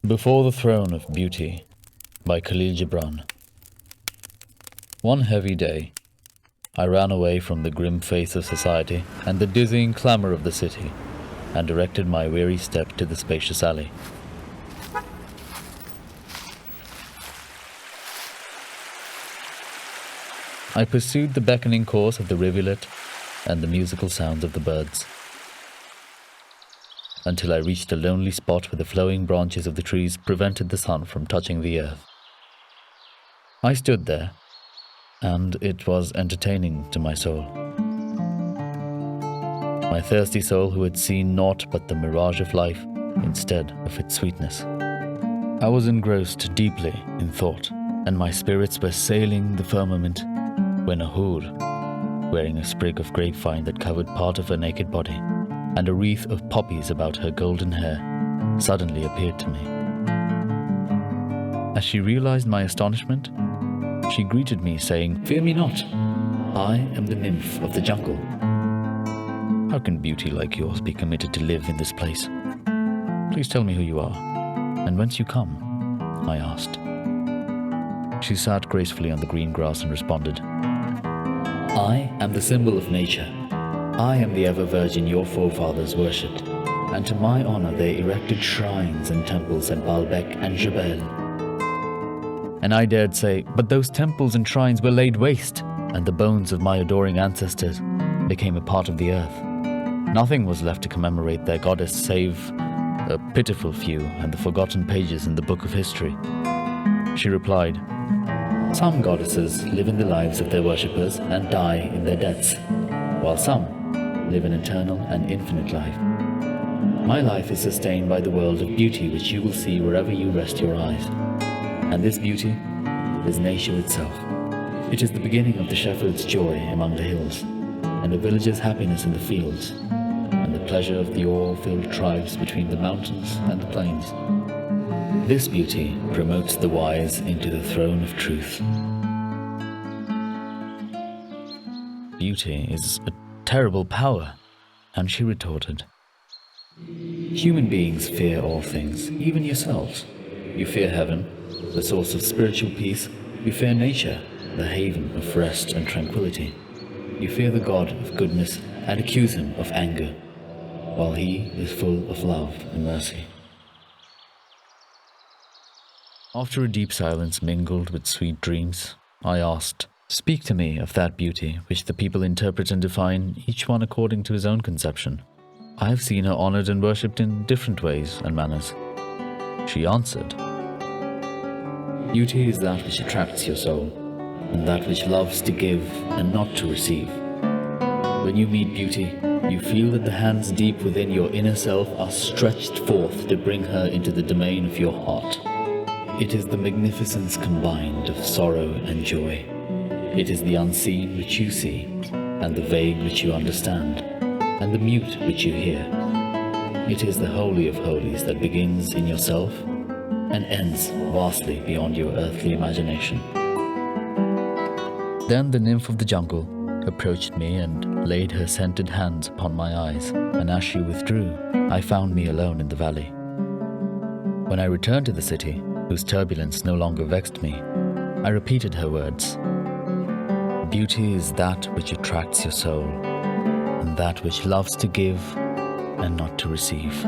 Before the Throne of Beauty by Khalil Gibran. One heavy day, I ran away from the grim face of society and the dizzying clamour of the city, and directed my weary step to the spacious alley. I pursued the beckoning course of the rivulet and the musical sounds of the birds, until I reached a lonely spot where the flowing branches of the trees prevented the sun from touching the earth. I stood there, and it was entertaining to my soul. My thirsty soul who had seen naught but the mirage of life instead of its sweetness. I was engrossed deeply in thought, and my spirits were sailing the firmament when a hood, wearing a sprig of grapevine that covered part of her naked body, and a wreath of poppies about her golden hair, suddenly appeared to me. As she realized my astonishment, she greeted me, saying, "Fear me not, I am the nymph of the jungle." "How can beauty like yours be permitted to live in this place? Please tell me who you are, and whence you come," I asked. She sat gracefully on the green grass and responded, "I am the symbol of nature. I am the ever-virgin your forefathers worshipped, and to my honor they erected shrines and temples at Baalbek and Jebel." And I dared say, "But those temples and shrines were laid waste, and the bones of my adoring ancestors became a part of the earth. Nothing was left to commemorate their goddess save a pitiful few and the forgotten pages in the book of history." She replied, "Some goddesses live in the lives of their worshippers and die in their deaths, while some live an eternal and infinite life. My life is sustained by the world of beauty which you will see wherever you rest your eyes. And this beauty is nature itself. It is the beginning of the shepherd's joy among the hills, and the villager's happiness in the fields, and the pleasure of the awe-filled tribes between the mountains and the plains. This beauty promotes the wise into the throne of truth." "Beauty is a terrible power," and she retorted, "Human beings fear all things, even yourselves. You fear heaven, the source of spiritual peace. You fear nature, the haven of rest and tranquility. You fear the God of goodness and accuse him of anger, while he is full of love and mercy." After a deep silence mingled with sweet dreams, I asked, "Speak to me of that beauty which the people interpret and define, each one according to his own conception. I have seen her honored and worshipped in different ways and manners." She answered, "Beauty is that which attracts your soul, and that which loves to give and not to receive. When you meet beauty, you feel that the hands deep within your inner self are stretched forth to bring her into the domain of your heart. It is the magnificence combined of sorrow and joy. It is the unseen which you see, and the vague which you understand, and the mute which you hear. It is the holy of holies that begins in yourself and ends vastly beyond your earthly imagination." Then the nymph of the jungle approached me and laid her scented hands upon my eyes, and as she withdrew, I found me alone in the valley. When I returned to the city, whose turbulence no longer vexed me, I repeated her words. "Beauty is that which attracts your soul, and that which loves to give and not to receive."